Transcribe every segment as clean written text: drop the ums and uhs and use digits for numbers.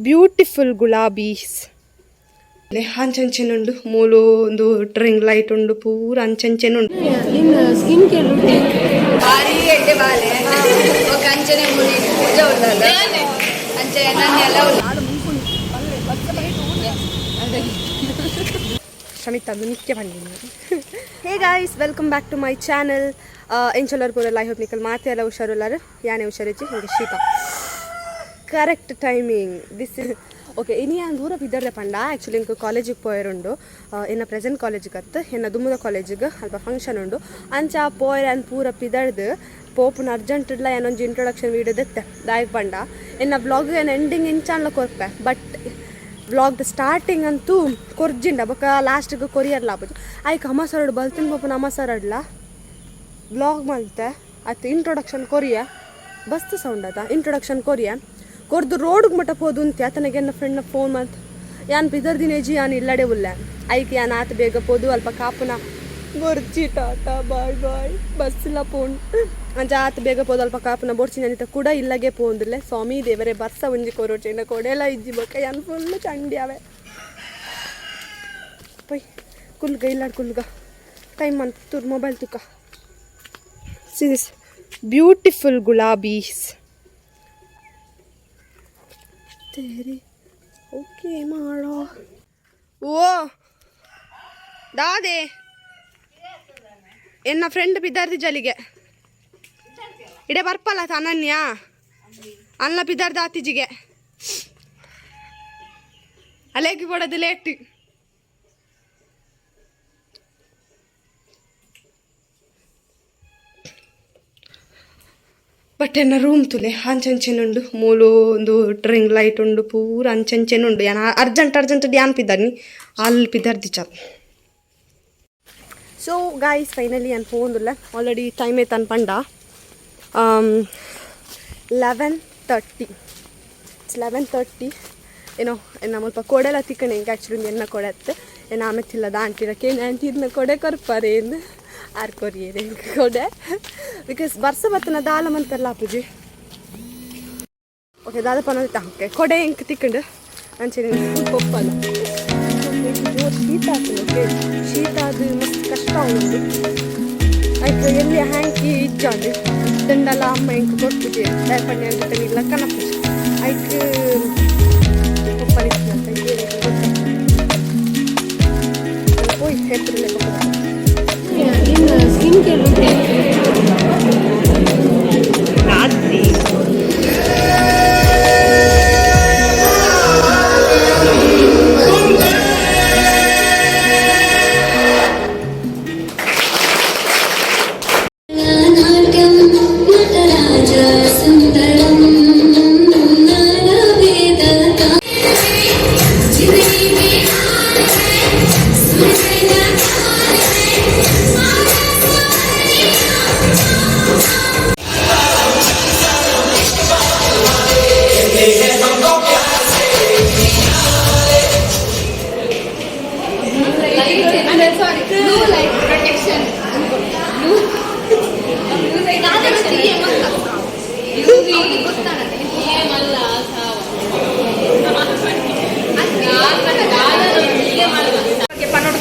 Beautiful ಗುಲಾಬೀಸ್ ಅಂಚೆನುಂಡು ಮೂಲು ಒಂದು ಡ್ರಿಂಗ್ light ಉಂಡು ಪೂರ ಅಂಚೆನುಂಡು ಸ್ಕಿನ್ ಕೇರ್ ಭಾರಿ ಎಡ್ಡೆ ಬಾಲೆ ఒక ಅಂಚನೆ ಮುನಿ ಪೂಜೆ ಉಂಡಲ್ಲ ಅಂಚೆ ನನ್ನೆಲ್ಲ ಶಮಿತಾ ನಿತ್ಯ ಬಂದಿನಿ. Hey guys, welcome back to my channel. ಎಂಚೊಲ್ಲರು ಪೂರ ಐ ಹೋಪ್ ನಿಕಲ್ ಮಾತೆ ಎಲ್ಲ ಹುಷಾರುಲ್ಲಾರು. ಯಾನೇ ಹುಷಾರಿಜ್ಜಿ ನನಗೆ ಶೀತ ಕರೆಕ್ಟ್ ಟೈಮಿಂಗ್ ದಿಸ್ ಓಕೆ. ಇನಿ ನಾನು ದೂರ ಬಿದ್ದರ್ದೆ ಪಂಡ ಆ್ಯಕ್ಚುಲಿ ಇಂಕ ಕಾಲೇಜಿಗೆ ಪೋಯರುಂಡು ಎನ್ನ ಪ್ರೆಸೆಂಟ್ ಕಾಲೇಜಿಗೆ ಅತ್ತು ಎನ್ನ ದುಮ್ಮದ ಕಾಲೇಜಿಗೆ ಅಲ್ಪ ಫಂಕ್ಷನ್ ಉಂಡು ಅಂಚ ಪೋಯರ್ ಅನ್ ಪೂರ ಪಿದಡ್ದು ಪೋಪುನ ಅರ್ಜೆಂಟ್ ಇಲ್ಲ ಏನೊಂದು ಇಂಟ್ರೊಡಕ್ಷನ್ ವೀಡಿಯೋ ದೆತ್ತೆ ದಾಯಕ್ ಪಂಡ ಎನ್ನ ಬ್ಲಾಗ್ ಏನು ಎಂಡಿಂಗ್ ಇಂಚಾನ್ಲ ಕೊರ್ಪೆ ಬಟ್ ಬ್ಲಾಗ್ದ ಸ್ಟಾರ್ಟಿಂಗ್ ಅಂತೂ ಕೊರ್ಜಿಂಡ ಬೊಕ ಲಾಸ್ಟಿಗೆ ಕೊರಿಯರ್ಲ ಆಪುಜಿ ಆಯ್ಕೆ ಅಮ್ಮಸರಡು ಬಲ್ತಿನ ಪೋಪನ ಅಮ್ಮಸರಡ್ಲ ಬ್ಲಾಗ್ ಮಲ್ತೆ ಆಯ್ತು ಇಂಟ್ರೊಡಕ್ಷನ್ ಕೊರಿಯ ಬಸ್ತು ಸೌಂಡ್ ಆತ ಇಂಟ್ರೊಡಕ್ಷನ್ ಕೊರಿಯ ಕೊರ್ದು ರೋಡ್ಗೆ ಮಟ್ಟ ಹೋದು ಅಂತ ತನಗೆ ನನ್ನ ಫ್ರೆಂಡ್ನ ಫೋನ್ ಮಾಡ್ತು ಯಾನ್ ಬಿದರ್ದಿನೇಜಿ ಯಾನ್ ಇಲ್ಲಡೆ ಉಲ್ಲೆ ಐಕೆ ಯಾನ್ ಆತ ಬೇಗ ಪೋದು ಅಲ್ಪ ಕಾಪುನ ಗೊರ್ಜಿ ಟಾಟಾ ಬಾಯ್ ಬಾಯ್ ಬಸ್ ಇಲ್ಲ ಪೋನ್ ಅಂಚ ಆತ ಬೇಗ ಪೋದು ಅಲ್ಪ ಕಾಪುನ ಬೋಡ್ಸಿ ಅನಿತ ಕೂಡ ಇಲ್ಲಗೆ ಪೋಂದಿಲ್ಲೆ ಸ್ವಾಮಿ ದೇವರೇ ಬರ್ಸ ಒಂಜಿ ಕೊರೋಚೆನ ಕೊಡೆಲ್ಲ ಇಜ್ಜಿ ಬೊಕ್ಕ ಯಾನ್ ಫುಲ್ ಚಂಡ್ಯಾವೆ ಪೈ ಕುಲ್ಗ ಇಲ್ಲಾಡ್ ಕುಲ್ಗ ಟೈಮ್ ಅಂತ ತುರ್ ಮೊಬೈಲ್ ತುಕ ಸಿ ದಿಸ್ ಬ್ಯೂಟಿಫುಲ್ ಗುಲಾಬೀಸ್ तेरी ओके मारो ओ दादे एन्न फ्रेंड बिद्दार्दी जलिगे इडे ಬರ್ಪಲ್ಲ ಅನನ್ಯ ಅಲ್ಲ ಬಿದ್ದಾರ್ದ ಆತಿಜಿಗೆ ಅಲೆಗೆ ಕೊಡೋದು ಲೇಟ್ ಬಟ್ ಎನ್ನ ರೂಮ್ ತುಲೆ ಅಂಚೆನುಂಡು ಮೂಲು ಒಂದು ಡ್ರಿಂಗ್ ಲೈಟ್ ಉಂಡು ಪೂರ ಅಂಚೆನುಂಡು ಯಾನ ಅರ್ಜೆಂಟ್ ಡ್ಯಾನ್ ಪಿದ್ದಾನಿ ಅಲ್ಲಿ ಪಿದ್ದಾರ್ದಿ ಚಲ್. ಸೊ ಗಾಯ್ಸ್ ಫೈನಲಿ ನಾನು ಫೋನ್ದಿಲ್ಲ ಆಲ್ರೆಡಿ ಟೈಮ್ ಐತೆ ಅನ್ಪಂಡ 11:30 ಇಟ್ಸ್ 11:30 ಏನೋ ನಮ್ಮಲ್ಪ ಕೊಡೆಲ್ಲ ತಿಕ್ಕಣೆ ಹಿಂಗೆ ಆ್ಯಕ್ಚುಲಿ ಎನ್ನ ಕೊಡತ್ತೆ ಏನು ಆಮೆತ್ತಿಲ್ಲದ ಆಂಟಿರಕ್ಕೆ ಆಂಟಿ ಇದನ್ನ ಕೊಡೆ ಕೊರ್ಪಾರೆ ಎಂದು ಆರು ಕೊರಿಯರೆ ಕೊಡೆ ಬಿಕಾಸ್ ಬರ್ಸ ಬರ್ತನ ದಾಲ ಮಂತಲ್ಲ ಅಪ್ಪುಜಿ ಓಕೆ ದಾದ ಪನೋದಿತ್ತ ಓಕೆ ಕೊಡೆ ಇಂಕ್ ತಿಕ್ಕಂಡು ಅಂಚೆ ಪೊಪ್ಪಲ್ಲ ಶೀತ ಆಗ್ತದೆ ಓಕೆ ಶೀತ ಅದು ಮಸ್ತ್ ಕಷ್ಟ ಉಂಟು ಆಯ್ತು ಎಲ್ಲಿ ಹ್ಯಾಂಕಿ ಇಜ್ಜಾಂಡು ದಂಡಲ್ಲ ಅಮ್ಮ ಇಂಕ್ ಕೊಟ್ಬಿಟ್ಟು ದಯಪಣ್ಣೆ ಅಂತ ಇಲ್ಲ ಕನಪು ಆಯ್ತು ಪೊಪ್ಪಲಿತ್ತು ಅಂತ ಹೋಯ್ ಹೆಸರಲ್ಲೇ ಕೊಪ್ಪದ ಸ್ಕಿನ್ ಕೇರ್ ರಾತ್ರಿ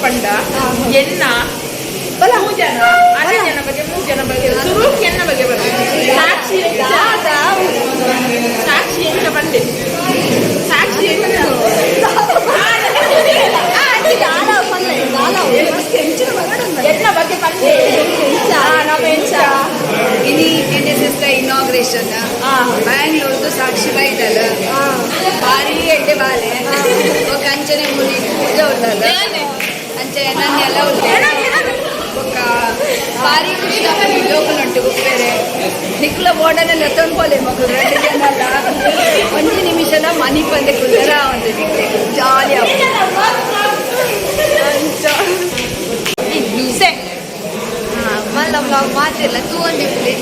ಪಂಡ ಎನ್ನ ಮೂರು ಜನ ಅಣ್ಣನ ಬಗ್ಗೆ 3 ಜನ ಬಗ್ಗೆ ಶುರು ಎನ್ನ ಬಗ್ಗೆ ಬರ್ತದೆ ಸಾಕ್ಷಿ ಎಂತ ಬಂದೆ ಸಾಕ್ಷಿ ಎನ್ನ ಬಗ್ಗೆ ಬಂದೆ ನಮ್ಮ ಎಂಚ ಇನಿ NSS ಇನಾಗ್ರೇಷನ್ ಬ್ಯಾಂಗ್ಳೂರ್ದು ಸಾಕ್ಷಿ ಬೈದಲ್ಲ ಭಾರಿ ಎಡ್ಡೆ ಬಾಲೆ ఒక ಅಂಚನೆ ಮುನಿ ಪೂಜೆ ಉಂಡಲ್ಲ ಅಂಚೆ ನನ್ನೆಲ್ಲ ఒక ಭಾರಿ ಖುಷಿ ಲೋಕನುಂಟು ಗುಪ್ಪೇರೆ ನಿಕ್ಲ ಬೋರ್ಡನೆಲ್ಲ ತಂದ್ಕೊಲೆ ಮಕ್ಕಳು 2 ಜನ ಒಂದು ನಿಮಿಷದ ಮನಿ ಬಂದೆ ಕುಲ್ಲರ ಒಂದು ಜಾಲಿ ಮಲ್ಲ ಬ್ಲಾಗ್ ಮಾತಿಲ್ಲ ತೂಂಡಿಪ್ಲಿ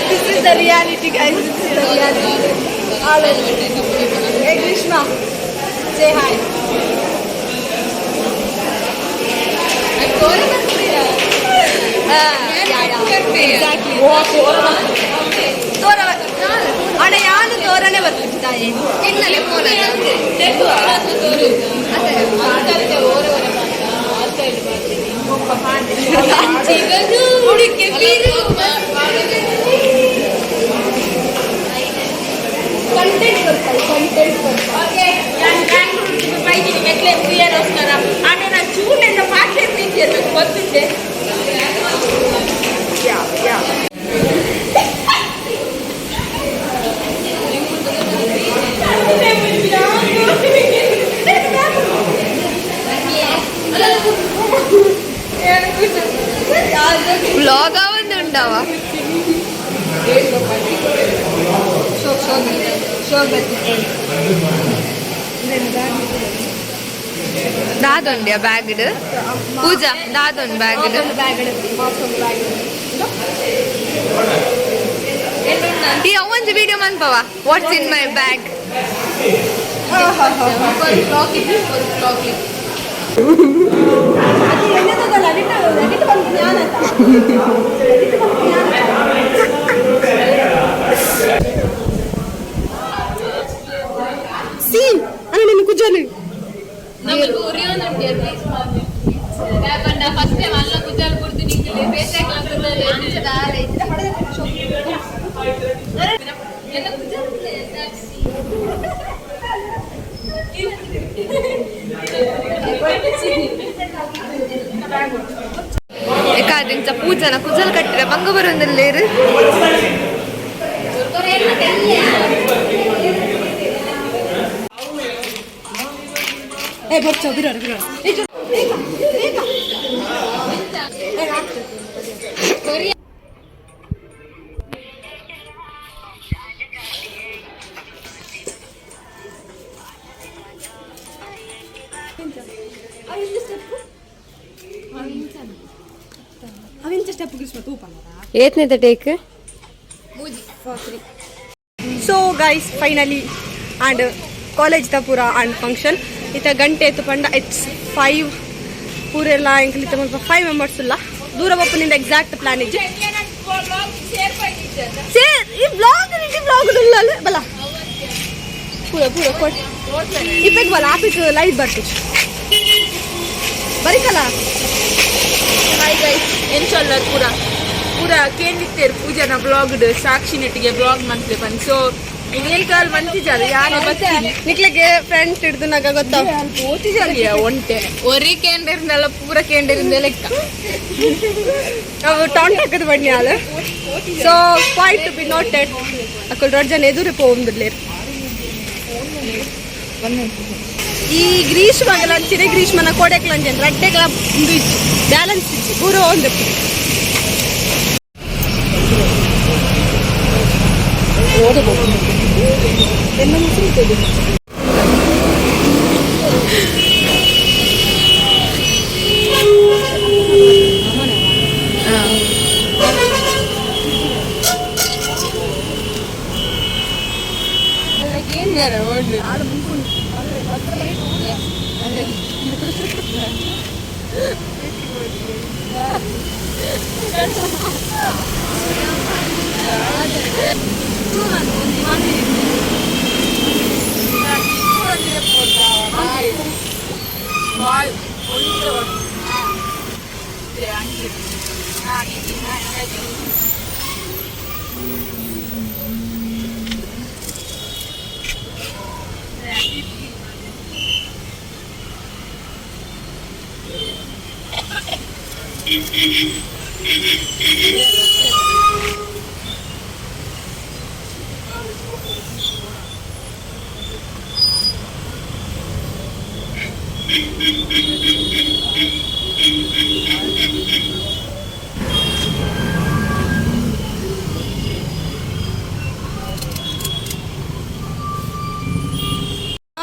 This is the reality, guys. This is the reality. Hey, Krishna. Say hi. Yeah. Exactly. ಅಣ್ಣ ಯಾನು ತೋರಣೆ ಬರ್ತಿದ್ದಾಯಿ ಇನ್ನಲೆ ಫೋನ್ ಕಂಟೆಂಟ್ ಬರ್ತಾಯಿ ಕಂಟೆಂಟ್ ಬರ್ತಾಯಿ ಕ್ಲಿಯರ್ ವಸ್ತಾರ ಆಮೇಲೆ ನಾನು ಚೂಟೆಂದ ಮಾತೇ ಪ್ರೀತಿ ಇರಬೇಕು ಗೊತ್ತಿದ್ದೆ വ്ലോഗ് ആവുന്നുണ്ടാവാ దాదుండి బ్యాగ్ పూజ దాదుండి బ్యాగ్ ఈ అవ్వంజి వీడియో మన్పవా వాట్స్ ఇన్ మై బ్యాగ్ కూర్చోని ఫస్ట్ టైం అల్ల కుజాలు కుర్తి నీకు బేసే క్లాస్ ಕಾದಿಂಚ ಪೂಜನ ಕುಜಲ್ ಕಟ್ಟಿರ ಬಂಗ ಬರೋದಿಲ್ಲೇರು ಬರ್ಚೋ ಬಿರೋರು ಏತ್ನೇತ take so guys finally and college ದ ಪೂರ ಆ್ಯಂಡ್ ಫಂಕ್ಷನ್ ಇತ್ತ ಗಂಟೆ ಎತ್ತು ಪಂಡ ಇಟ್ಸ್ 5 ಪೂರೆಲ್ಲ ಎಂಕಲಿತ್ತ ಮುಲ್ಪ 5 ಮೆಂಬರ್ಸ್ ಇಲ್ಲ ದೂರ ಬಪ್ಪನಿಂದ ಎಕ್ಸಾಕ್ಟ್ ಪ್ಲಾನ್ ಇಜ್ಜೆ ಈ ಬ್ಲಾಗ್ ಇಲ್ಲ ಬಲ ಪೂರ ಪೂರ ಕೊಟ್ಟು ಇಪ್ಪಕ್ಕೆ ಬಲ ಆಫೀಸ್ ಲೈಟ್ ಬರ್ತಿತ್ತು ಬರೀಕಲ್ಲ ಹಾಯ್ ಗೈಸ್ ಎಂಚಲ್ಲ ಪೂರ ಪೂರ ಕೇಂದಿತ್ತೇರು ಪೂಜನ ಬ್ಲಾಗ್ ಸಾಕ್ಷಿ ನೆಟ್ಟಿಗೆ ಬ್ಲಾಗ್ ಮಂತ್ಲಿ ಬಂದು ಸೊ ಇನ್ನೇನು ಕಾಲ್ ಮಂತಿದ್ದಾರೆ ಯಾರು ಬರ್ತೀನಿ ನಿಕ್ಲಿಗೆ ಫ್ರೆಂಡ್ ಹಿಡ್ದು ನಾಗ ಗೊತ್ತಾ ಓತಿಜಾಲಿಯ ಒಂಟೆ ಒರಿ ಕೇಂದ್ರದಿಂದಲ್ಲ ಪೂರ ಕೇಂದ್ರದಿಂದ ಲೆಕ್ಕ ಅವು ಟಾಂಟ್ ಹಾಕದು ಬನ್ನಿ ಆಳು so quite to be noted ಅಕ್ಕಳು 2 ಜನ ಎದುರು ಪೋಂದಿರ್ಲೇರು ಈ ಗ್ರೀಷ್ಮಗಲ ಚಿರೆ ಗ್ರೀಷ್ಮನ ಕೊಡೆಕ್ಲಂಜನ್ ರಡ್ಡೆಗಳ ಒಂದು ಇಚ್ಚು ಬ್ಯಾಲೆನ್ಸ್ ಇಚ್ಚು ಪೂರ ಒಂದು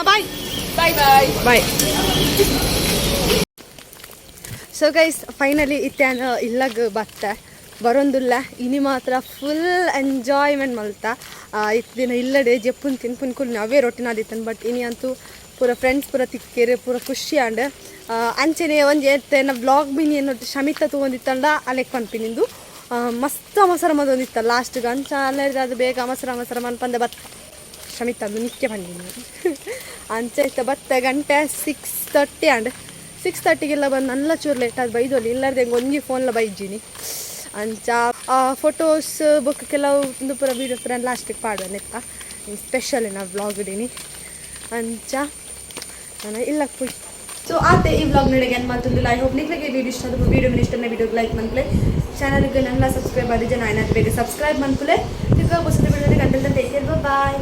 ಬಾಯ್ ಬಾಯ್ ಬಾಯ್ ಬಾಯ್ ಸೊ ಗೈಸ್ ಫೈನಲಿ ಇತ್ಯಾನ ಇಲ್ಲಾಗ ಬತ್ತೆ ಬರೋಂದಿಲ್ಲ ಇನಿ ಮಾತ್ರ ಫುಲ್ ಎಂಜಾಯ್ಮೆಂಟ್ ಮಲ್ತಾ ಇತ್ತು ದಿನ ಇಲ್ಲಡೆ ಜಪ್ಪುನ್ ತಿನ್ಪುನ್ ಕುಲ್ ಅವೇ ರೊಟ್ಟಿನಾದಿತ್ತನ್ ಬಟ್ ಇನಿ ಅಂತೂ ಪೂರ ಫ್ರೆಂಡ್ಸ್ ಪೂರ ತಿಕ್ಕೇರಿ ಪೂರ ಖುಷಿ ಆಂಡ್ ಅಂಚೆನೆ ಒಂದು ಎತ್ತೆ ನಾ ವ್ಲಾಗ್ ಬಿನಿ ಅನ್ನೋ ಶಮಿತ ತೊಗೊಂಡಿತ್ತಂಡ ಅಲೆಕ್ ಪನ್ಪಿನಿಂದು ಮಸ್ತ್ ಅವಸರ ಮದೊಂದಿತ್ತ ಲಾಸ್ಟ್ಗೆ ಅಂಚ ಅಲ್ಲದ ಅದು ಬೇಗ ಅವಸರ ಮನ್ಪಂದೆ ಬತ್ ಕ್ಷಮಿತ ಅದು ನಿತ್ಯ ಬಂದಿನಿ ಅಂಚ ಇತ್ತ ಬತ್ತ ಗಂಟೆ 6:30 ಅಂಡ್ 6:30ಗೆಲ್ಲ ಬಂದು ನಲ್ಲ ಚೂರು ಲೇಟ್ ಅದು ಬೈದೋಲಿ ಇಲ್ಲಾರ್ದೆ ಒಂಜಿ ಫೋನ್ಲ ಬೈಜಿನಿ ಅಂಚ ಫೋಟೋಸ್ ಬುಕ್ ಕೆಲವು ಪೂರ ವೀಡಿಯೋ ಪೂರ ಲಾಸ್ಟಿಗೆ ಪಾಡುವನೆತ್ತ ಸ್ಪೆಷಲ್ ನಾ ವ್ಲಾಗ್ ಇಡೀನಿ ಅಂಚ ನಾನು ಇಲ್ಲ ಪುಯ್ ಸೊ ಆತೆ ಈ ವ್ಲಾಗ್ ನಡೆಗೆ ಏನು ಮಾತೊಂದಿಲ್ಲ ಐ ಹೋಪ್ ನಿಮಗೆ ವೀಡಿಯೋ ಇಷ್ಟ ಆದ ವೀಡಿಯೋ ಇಷ್ಟ ವೀಡಿಯೋಗೆ ಲೈಕ್ ಮಾಡ್ಕೊಳ್ಳಿ ಚಾನಲ್ಗೆ ನನ್ನ ಸಬ್ಸ್ಕ್ರೈಬ್ ಆದಿದ್ದೆ ನಾನು ಬೇಗ ಸಬ್ಸ್ಕ್ರೈಬ್ ಮಾಡ್ಕೊಳ್ಳಿ ಈಗ ಹೊಸದು ಬಿಡೋದಕ್ಕೆ ಗಂಟೆ ಟೇಕ್ ಕೇರ್ ಬಾಯ್